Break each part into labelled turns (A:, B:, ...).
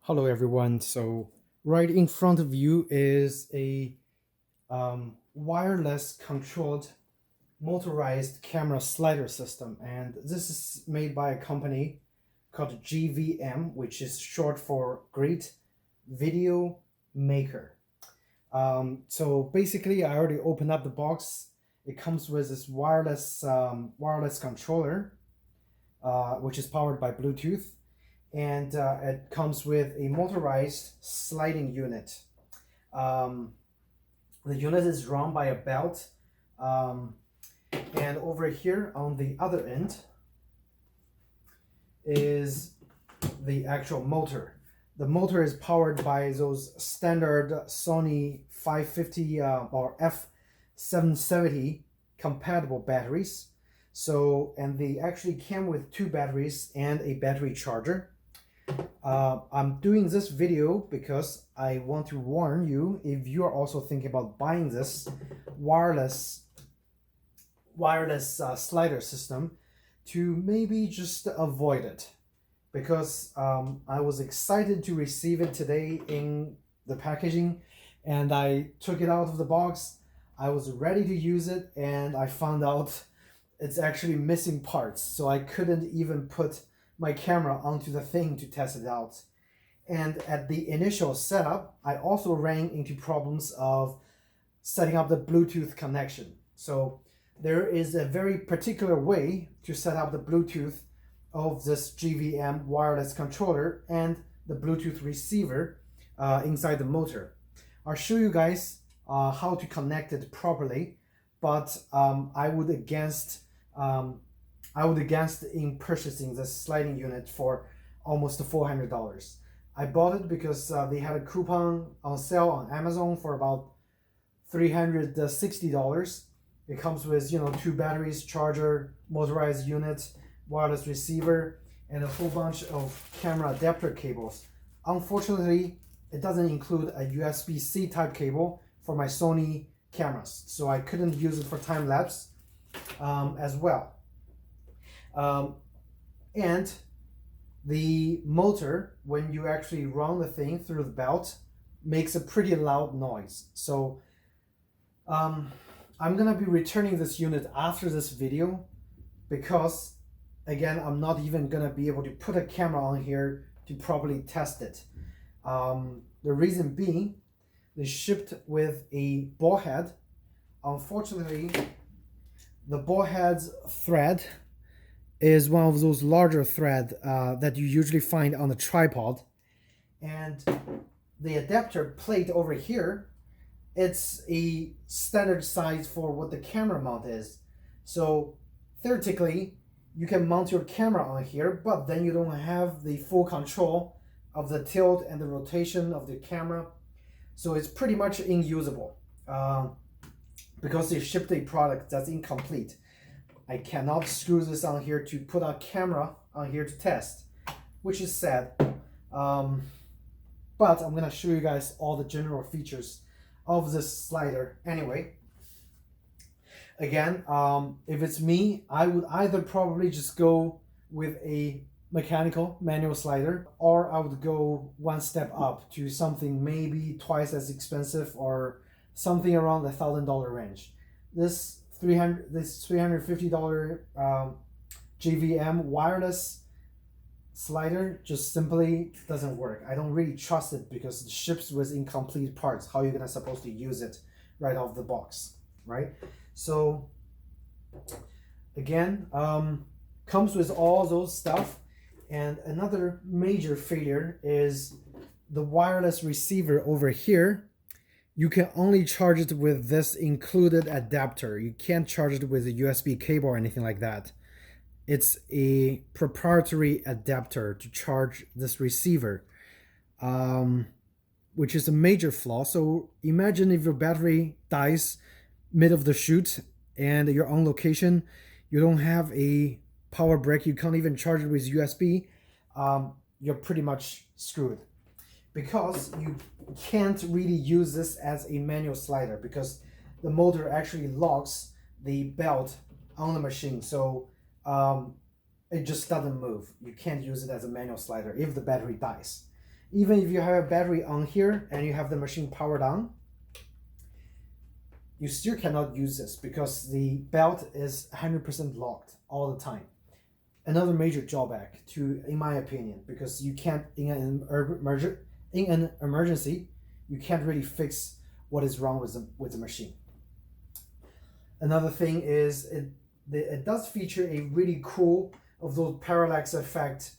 A: Hello everyone. So right in front of you is a wireless controlled motorized camera slider system, and this is made by a company called GVM, which is short for Great Video Maker. So basically, I already opened up the box. It comes with this wireless controller, which is powered by Bluetooth, and it comes with a motorized sliding unit. Um, the unit is run by a belt, um, and over here on the other end is the actual motor. The motor is powered by those standard Sony 550 or F770 compatible batteries. So, and they actually came with two batteries and a battery charger. I'm doing this video because I want to warn you, if you are also thinking about buying this wireless slider system, to maybe just avoid it, because I was excited to receive it today in the packaging, and I took it out of the box. I was ready to use it, and I found out it's actually missing parts, so I couldn't even put my camera onto the thing to test it out. And at the initial setup, I also ran into problems of setting up the Bluetooth connection. So there is a very particular way to set up the Bluetooth of this GVM wireless controller and the Bluetooth receiver inside the motor. I'll show you guys how to connect it properly, but I would against in purchasing this sliding unit for almost $400. I bought it because they had a coupon on sale on Amazon for about $360. It comes with, two batteries, charger, motorized unit, wireless receiver, and a whole bunch of camera adapter cables. Unfortunately, it doesn't include a USB-C type cable for my Sony cameras, so I couldn't use it for time lapse as well. And the motor, when you actually run the thing through the belt, makes a pretty loud noise. So I'm gonna be returning this unit after this video, because again, I'm not even gonna be able to put a camera on here to properly test it. The reason being, they shipped with a ball head. Unfortunately, the ball head's thread is one of those larger thread that you usually find on a tripod, and the adapter plate over here, it's a standard size for what the camera mount is. So theoretically, you can mount your camera on here, but then you don't have the full control of the tilt and the rotation of the camera. So it's pretty much unusable because they shipped a product that's incomplete. I cannot screw this on here to put a camera on here to test, which is sad. But I'm gonna show you guys all the general features of this slider anyway. Again, if it's me, I would either probably just go with a mechanical manual slider, or I would go one step up to something maybe twice as expensive, or something around the $1,000 range. This $350 GVM wireless slider just simply doesn't work. I don't really trust it because it ships with incomplete parts. How are you gonna supposed to use it right off the box, right? So again, comes with all those stuff. And another major failure is the wireless receiver over here. You can only charge it with this included adapter. You can't charge it with a USB cable or anything like that. It's a proprietary adapter to charge this receiver, which is a major flaw. So imagine if your battery dies mid of the shoot and you're on location, you don't have a power brick, you can't even charge it with USB, you're pretty much screwed, because you can't really use this as a manual slider because the motor actually locks the belt on the machine. So it just doesn't move. You can't use it as a manual slider if the battery dies. Even if you have a battery on here and you have the machine powered on, you still cannot use this because the belt is 100% locked all the time. Another major drawback to, in my opinion, because you can't, in an emergency, you can't really fix what is wrong with the machine. Another thing is it does feature a really cool of those parallax effect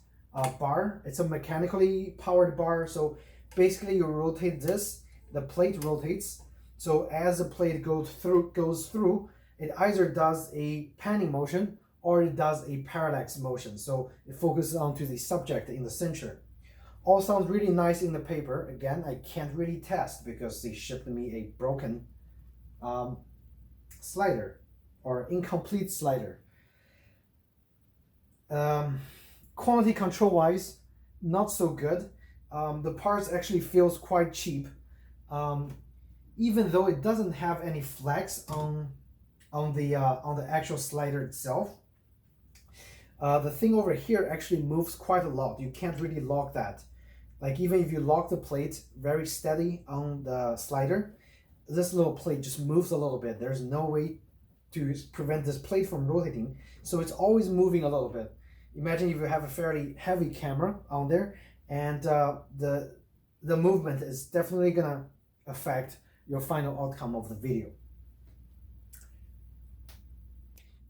A: bar. It's a mechanically powered bar, so basically you rotate this, the plate rotates. So as the plate goes through, it either does a panning motion or it does a parallax motion. So it focuses onto the subject in the center. All sounds really nice in the paper. Again, I can't really test because they shipped me a broken slider or incomplete slider. Quality control wise, not so good. The parts actually feels quite cheap. Even though it doesn't have any flex on the actual slider itself. The thing over here actually moves quite a lot. You can't really lock that. Like even if you lock the plate very steady on the slider, this little plate just moves a little bit. There's no way to prevent this plate from rotating. So it's always moving a little bit. Imagine if you have a fairly heavy camera on there and the movement is definitely gonna affect your final outcome of the video.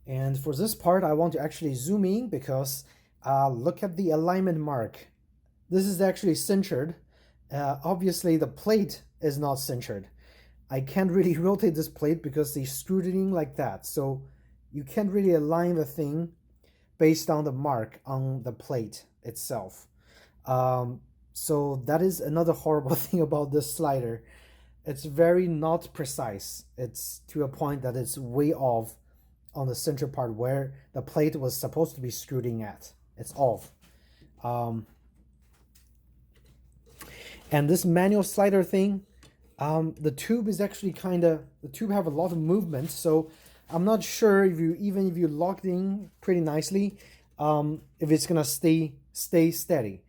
A: And for this part, I want to actually zoom in because look at the alignment mark. This is actually centered. Obviously, the plate is not centered. I can't really rotate this plate because they screwed it in like that. So you can't really align the thing based on the mark on the plate itself. So that is another horrible thing about this slider. It's very not precise. It's to a point that it's way off on the center part where the plate was supposed to be screwed in at. It's off. And this manual slider thing, the tube is actually the tube have a lot of movement, so I'm not sure if even if you lock it in pretty nicely, if it's gonna stay steady.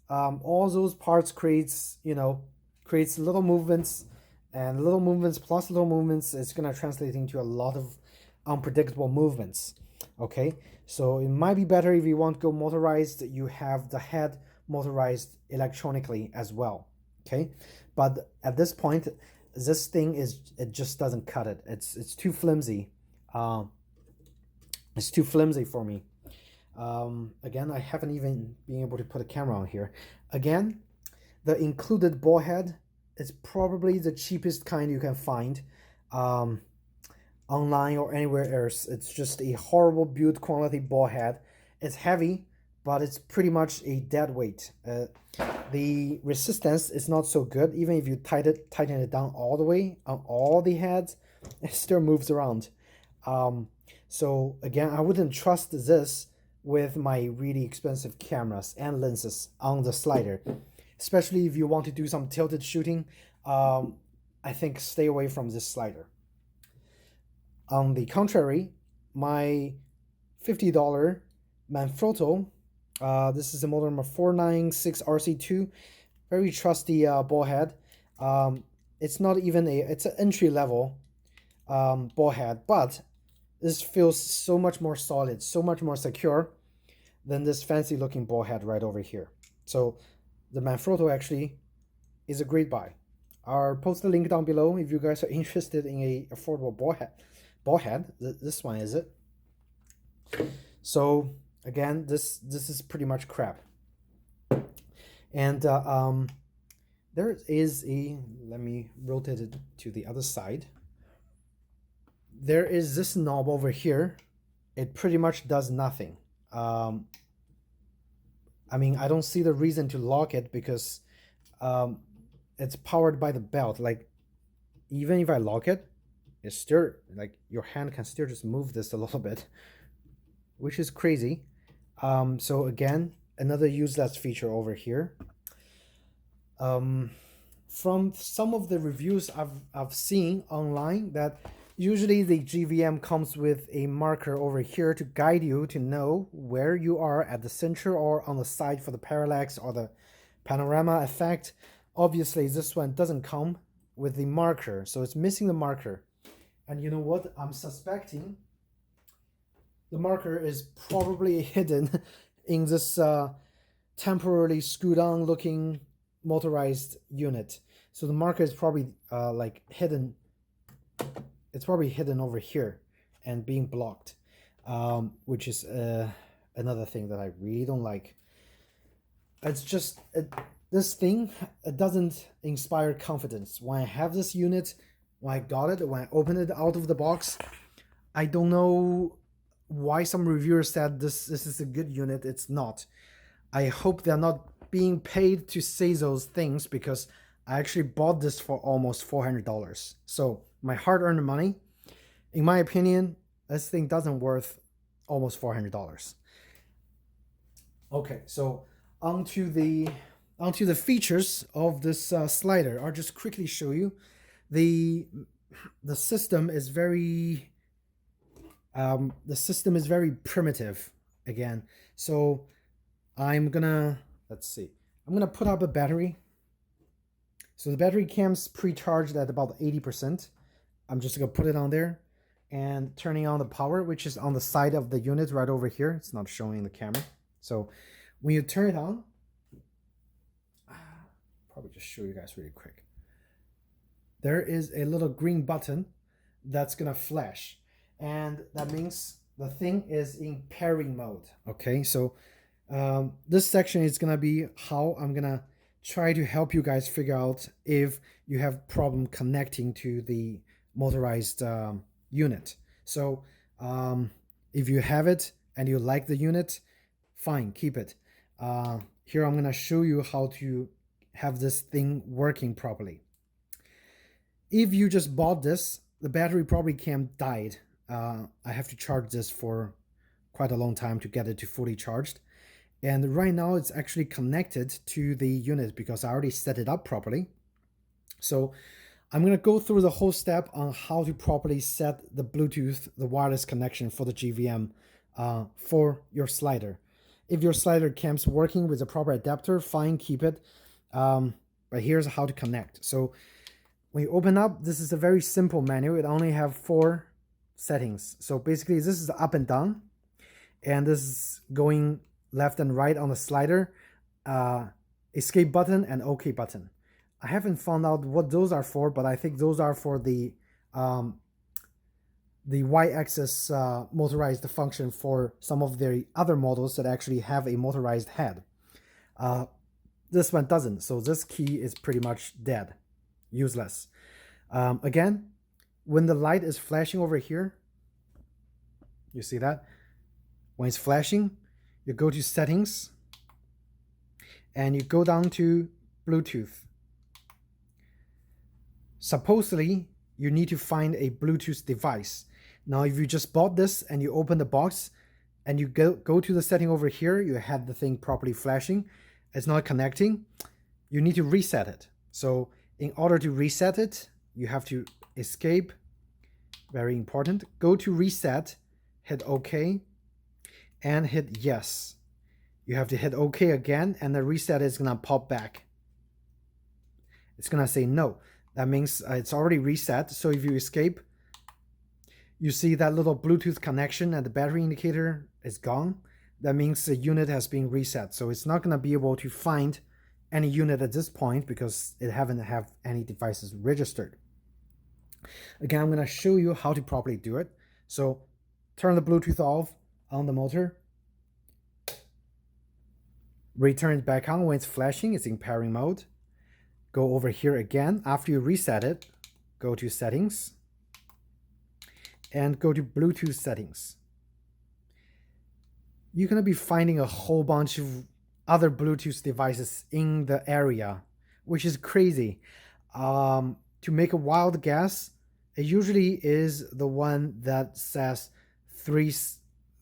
A: All those parts creates little movements, and little movements plus little movements, it's gonna translate into a lot of unpredictable movements. Okay, so it might be better if you want to go motorized, you have the head motorized electronically as well. Okay, but at this point, this thing it just doesn't cut it. It's too flimsy. It's too flimsy for me. Again, I haven't even been able to put a camera on here. Again, the included ball head is probably the cheapest kind you can find online or anywhere else. It's just a horrible build quality ball head. It's heavy, but it's pretty much a dead weight. The resistance is not so good. Even if you tighten it down all the way on all the heads, it still moves around. So again, I wouldn't trust this with my really expensive cameras and lenses on the slider, especially if you want to do some tilted shooting. I think stay away from this slider. On the contrary, my $50 Manfrotto, this is a model number 496 RC2, very trusty ball head. It's not even it's an entry level ball head, but this feels so much more solid, so much more secure than this fancy looking ball head right over here. So the Manfrotto actually is a great buy. I'll post the link down below if you guys are interested in a affordable ball head. This one is it. So again, this is pretty much crap. And there is let me rotate it to the other side. There is this knob over here. It pretty much does nothing. I mean, I don't see the reason to lock it because it's powered by the belt. Like, even if I lock it, it's still, like, your hand can still just move this a little bit, which is crazy. So again, another useless feature over here. From some of the reviews I've seen online, that usually the GVM comes with a marker over here to guide you to know where you are at the center or on the side for the parallax or the Panorama effect. Obviously, this one doesn't come with the marker, so it's missing the marker. And you know what? I'm suspecting the marker is probably hidden in this temporarily screwed on looking motorized unit. So the marker is probably like hidden. It's probably hidden over here and being blocked, which is another thing that I really don't like. It's just this thing, it doesn't inspire confidence. When I have this unit, when I got it, when I opened it out of the box, I don't know why some reviewers said this is a good unit. It's not. I hope they're not being paid to say those things, because I actually bought this for almost $400. So my hard-earned money, in my opinion, this thing doesn't worth almost $400. Okay, so onto the features of this slider. I'll just quickly show you. The system is very primitive again. So I'm gonna, let's see, I'm gonna put up a battery. So the battery comes pre-charged at about 80%. I'm just gonna put it on there and turning on the power, which is on the side of the unit right over here. It's not showing the camera. So when you turn it on, probably just show you guys really quick. There is a little green button that's gonna flash, and that means the thing is in pairing mode. Okay, so this section is gonna be how I'm gonna try to help you guys figure out if you have problem connecting to the motorized unit. So if you have it and you like the unit, fine, keep it. Here I'm gonna show you how to have this thing working properly. If you just bought this, the battery probably died. I have to charge this for quite a long time to get it to fully charged. And right now it's actually connected to the unit because I already set it up properly. So I'm going to go through the whole step on how to properly set the Bluetooth, the wireless connection for the GVM for your slider. If your slider comes working with a proper adapter, fine, keep it. But here's how to connect. So when you open up, this is a very simple menu. It only have 4 settings. So basically this is up and down, and this is going left and right on the slider, escape button and OK button. I haven't found out what those are for, but I think those are for the Y-axis motorized function for some of the other models that actually have a motorized head. This one doesn't, so this key is pretty much dead, useless. Again, when the light is flashing over here, you see that? When it's flashing, you go to settings and you go down to Bluetooth. Supposedly, you need to find a Bluetooth device. Now, if you just bought this and you open the box and you go to the setting over here, you had the thing properly flashing, it's not connecting, you need to reset it. So in order to reset it, you have to escape, very important, go to reset, hit OK, and hit yes. You have to hit OK again, and the reset is gonna pop back. It's gonna say no. That means it's already reset. So if you escape, you see that little Bluetooth connection and the battery indicator is gone. That means the unit has been reset. So it's not gonna be able to find any unit at this point because it haven't have any devices registered. Again, I'm gonna show you how to properly do it. So turn the Bluetooth off on the motor. Return it back on when it's flashing, it's in pairing mode. Go over here again. After you reset it, go to settings and go to Bluetooth settings. You're going to be finding a whole bunch of other Bluetooth devices in the area, which is crazy. To make a wild guess, it usually is the one that says 3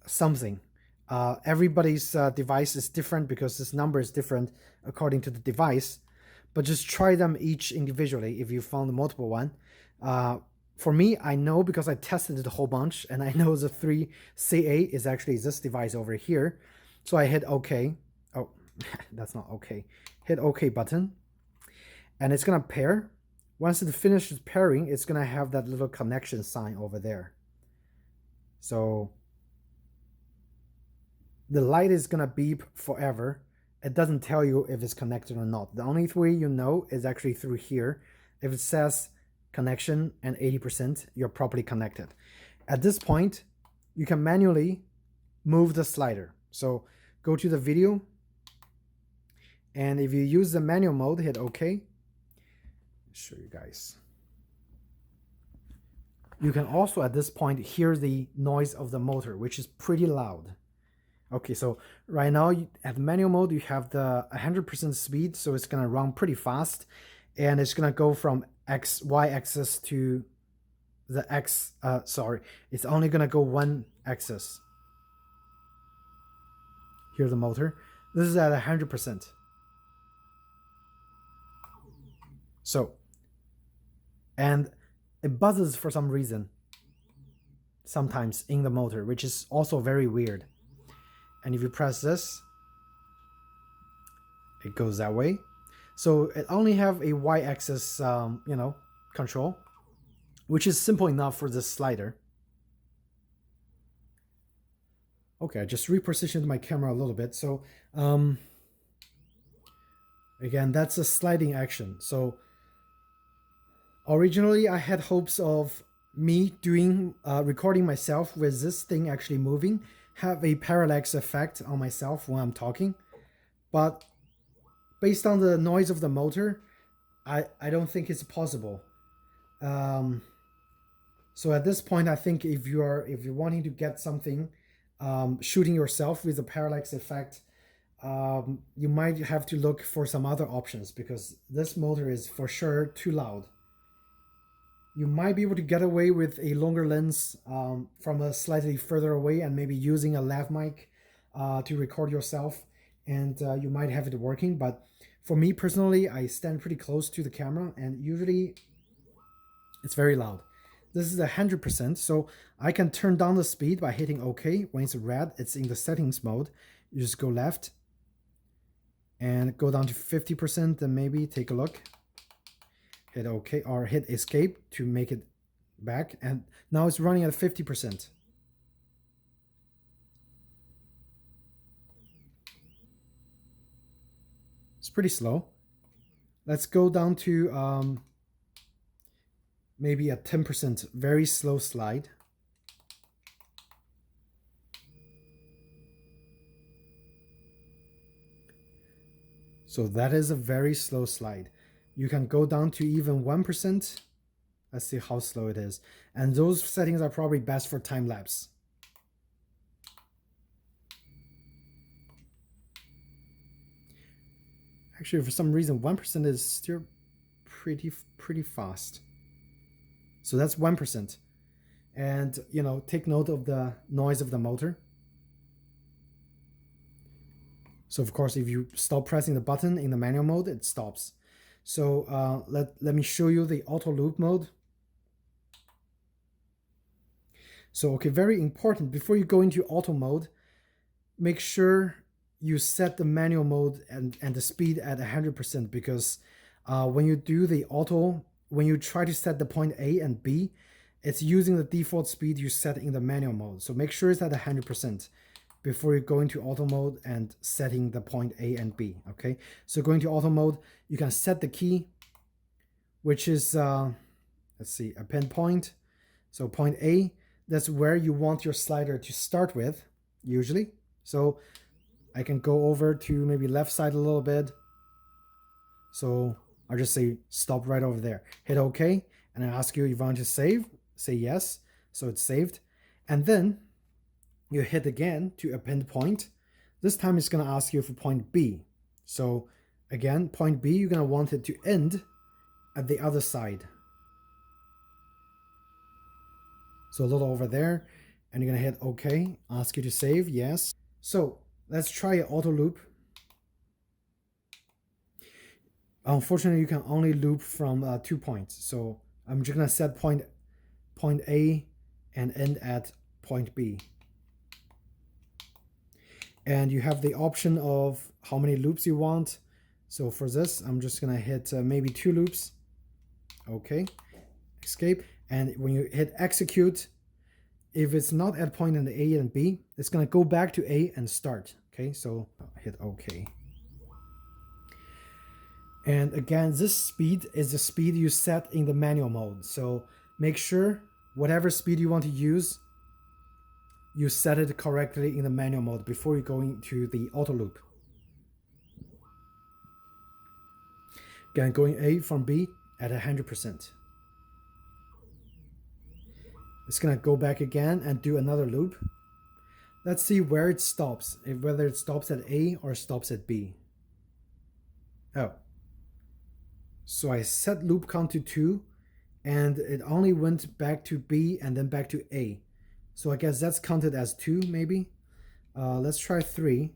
A: something. Everybody's device is different because this number is different according to the device, but just try them each individually if you found multiple one. For me, I know because I tested it a whole bunch, and I know the 3CA is actually this device over here. So I hit OK. Oh, That's not okay. Hit OK button, and it's gonna pair. Once it finishes pairing, it's gonna have that little connection sign over there. So the light is gonna beep forever. It doesn't tell you if it's connected or not. The only way you know is actually through here. If it says connection and 80%, you're properly connected. At this point, you can manually move the slider. So go to the video, and if you use the manual mode, hit OK. Show you guys. You can also at this point hear the noise of the motor, which is pretty loud. Okay, so right now at manual mode, you have the 100% speed, so it's gonna run pretty fast, and it's gonna go from Y axis to the X, it's only gonna go one axis. Here's the motor. This is at 100%. So, and it buzzes for some reason, sometimes in the motor, which is also very weird. And if you press this, it goes that way. So it only have a Y-axis, control, which is simple enough for this slider. Okay, I just repositioned my camera a little bit. So again, that's a sliding action. So originally I had hopes of me doing recording myself with this thing actually moving, have a parallax effect on myself when I'm talking, but based on the noise of the motor, I don't think it's possible. So at this point, I think if you're wanting to get something, shooting yourself with a parallax effect, you might have to look for some other options, because this motor is for sure too loud. You might be able to get away with a longer lens from a slightly further away, and maybe using a lav mic to record yourself, and you might have it working. But for me personally, I stand pretty close to the camera, and usually it's very loud. This is 100%, so I can turn down the speed by hitting OK. When it's red, it's in the settings mode. You just go left and go down to 50%, and maybe take a look. Hit OK or hit escape to make it back, and now it's running at 50%. It's pretty slow. Let's go down to maybe a 10%, very slow slide. So that is a very slow slide. You can go down to even 1%. Let's see how slow it is. And those settings are probably best for time lapse. Actually, for some reason, 1% is still pretty fast. So that's 1%. And, take note of the noise of the motor. So of course, if you stop pressing the button in the manual mode, it stops. So let me show you the auto loop mode. So, okay, very important, before you go into auto mode, make sure you set the manual mode and the speed at 100%, because when you do the auto, when you try to set the point A and B, it's using the default speed you set in the manual mode. So make sure it's at 100% before you go into auto mode and setting the point A and B, okay? So going to auto mode, you can set the key, which is, let's see, a pinpoint. So point A, that's where you want your slider to start with, usually. So I can go over to maybe left side a little bit. So I'll just say stop right over there. Hit OK, and I ask you if you want to save. Say yes, so it's saved. And then you hit again to append point. This time it's going to ask you for point B. So again, point B, you're going to want it to end at the other side. So a little over there, and you're going to hit OK, ask you to save, yes. So let's try an auto loop. Unfortunately, you can only loop from 2 points. So I'm just going to set point A and end at point B. And you have the option of how many loops you want. So for this, I'm just gonna hit maybe 2 loops. Okay, escape. And when you hit execute, if it's not at point in A and B, it's gonna go back to A and start. Okay, so hit OK. And again, this speed is the speed you set in the manual mode. So make sure whatever speed you want to use, you set it correctly in the manual mode before you go into the auto loop. Again, going A from B at 100%. It's gonna go back again and do another loop. Let's see where it stops, whether it stops at A or stops at B. Oh. So I set loop count to 2, and it only went back to B and then back to A. So I guess that's counted as 2, maybe. Let's try 3.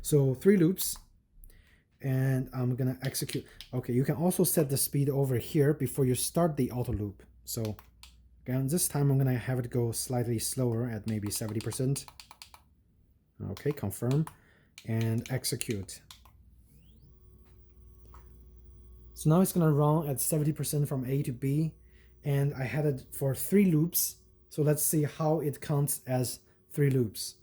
A: So 3 loops, and I'm gonna execute. Okay, you can also set the speed over here before you start the auto loop. So again, this time I'm gonna have it go slightly slower at maybe 70%. Okay, confirm and execute. So now it's gonna run at 70% from A to B, and I had it for 3 loops. So let's see how it counts as 3 loops.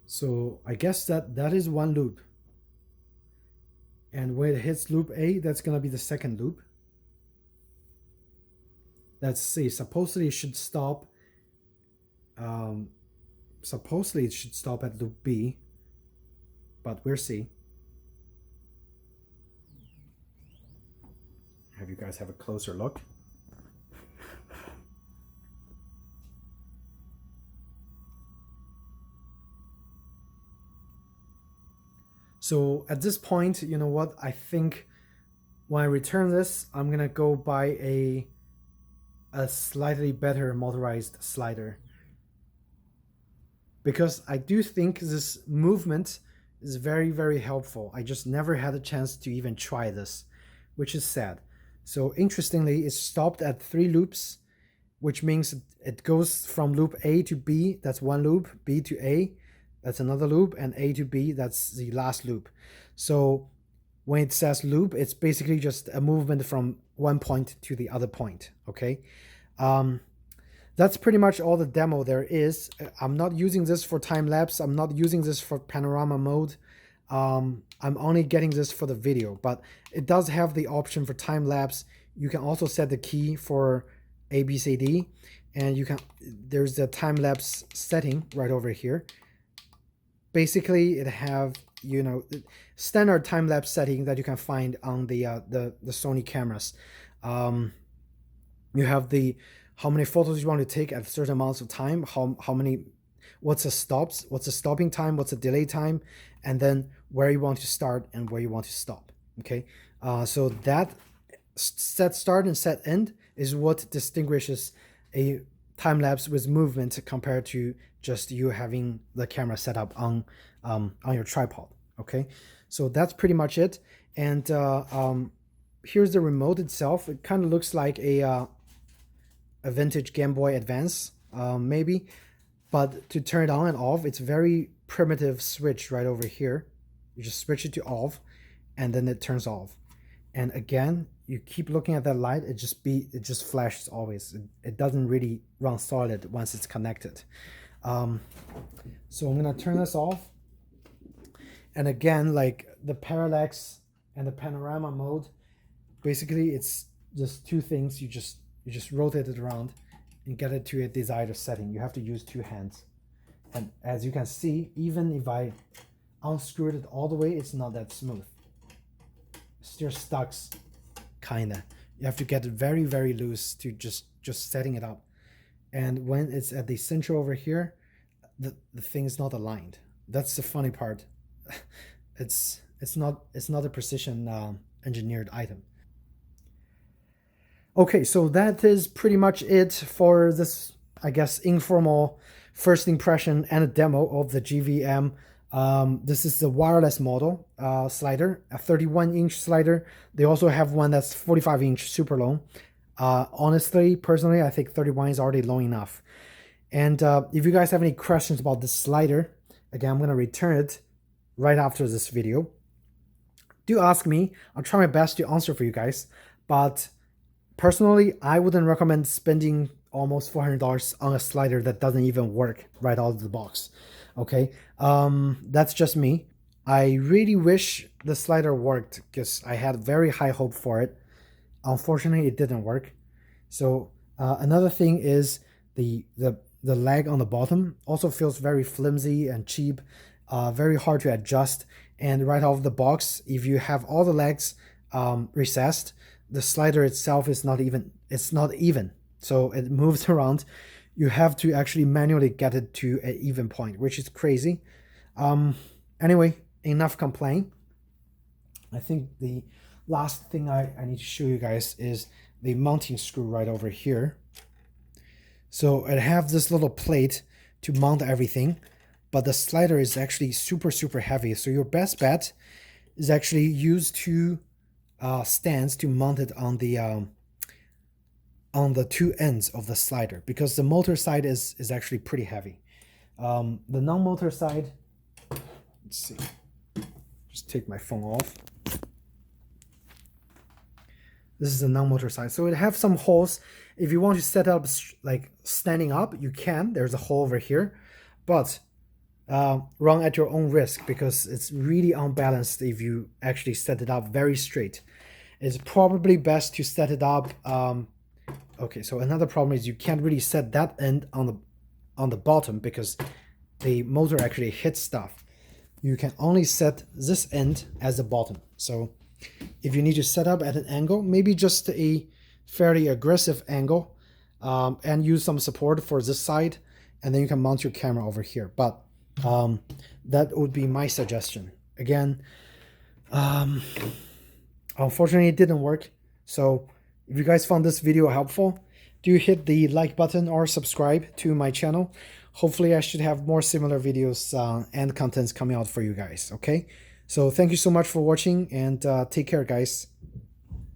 A: So I guess that is 1 loop. And when it hits loop A, that's gonna be the second loop. Let's see, supposedly it should stop at loop B, but we'll see. Have you guys have a closer look? So at this point, you know what? I think when I return this, I'm gonna go buy a slightly better motorized slider, because I do think this movement is very, very helpful. I just never had a chance to even try this, which is sad. So interestingly, it stopped at 3 loops, which means it goes from loop A to B, that's 1 loop, B to A, that's another loop, and A to B, that's the last loop. So when it says loop, it's basically just a movement from one point to the other point, okay? That's pretty much all the demo there is. I'm not using this for time-lapse. I'm not using this for panorama mode. I'm only getting this for the video, but it does have the option for time-lapse. You can also set the key for ABCD, and there's the time-lapse setting right over here. Basically, it have, you know, standard time-lapse setting that you can find on the Sony cameras. You have how many photos you want to take at certain amounts of time, how many, what's the stopping time, what's the delay time, and then where you want to start and where you want to stop. Okay, so that set start and set end is what distinguishes a time lapse with movement compared to just you having the camera set up on your tripod. Okay, so that's pretty much it. And here's the remote itself. It kind of looks like a vintage Game Boy Advance, maybe, but to turn it on and off, it's very primitive switch right over here. You just switch it to off, and then it turns off. And again, you keep looking at that light, it just flashes always. It doesn't really run solid once it's connected. So I'm gonna turn this off. And again, like the parallax and the panorama mode, basically it's just 2 things. You just rotate it around and get it to a desired setting. You have to use 2 hands. And as you can see, even if I unscrewed it all the way, it's not that smooth. It's still stuck, kinda. You have to get it very, very loose to just setting it up. And when it's at the center over here, the thing is not aligned. That's the funny part. It's not a precision engineered item. Okay, so that is pretty much it for this, I guess, informal first impression and a demo of the GVM. This is the wireless model slider, a 31-inch slider. They also have one that's 45-inch super long. Honestly, personally, I think 31 is already long enough. And if you guys have any questions about this slider, again, I'm going to return it right after this video. Do ask me. I'll try my best to answer for you guys. But personally, I wouldn't recommend spending almost $400 on a slider that doesn't even work right out of the box. Okay, that's just me. I really wish the slider worked because I had very high hope for it. Unfortunately, it didn't work. So another thing is the leg on the bottom also feels very flimsy and cheap, very hard to adjust. And right out of the box, if you have all the legs recessed, the slider itself is not even. It's not even, so it moves around. You have to actually manually get it to an even point, which is crazy. Anyway, enough complaint. I think the last thing I need to show you guys is the mounting screw right over here. So I have this little plate to mount everything, but the slider is actually super heavy. So your best bet is actually use two stands to mount it on the two ends of the slider, because the motor side is actually pretty heavy. The non-motor side, let's see, just take my phone off. This is the non-motor side. So it have some holes. If you want to set up like standing up, you can. There's a hole over here, but run at your own risk, because it's really unbalanced if you actually set it up very straight. It's probably best to set it up. Okay, so another problem is you can't really set that end on the bottom, because the motor actually hits stuff. You can only set this end as the bottom. So if you need to set up at an angle, maybe just a fairly aggressive angle, and use some support for this side, and then you can mount your camera over here. But that would be my suggestion. Again, unfortunately, it didn't work. So if you guys found this video helpful, do hit the like button or subscribe to my channel. Hopefully, I should have more similar videos and contents coming out for you guys. Okay, so thank you so much for watching, and take care, guys.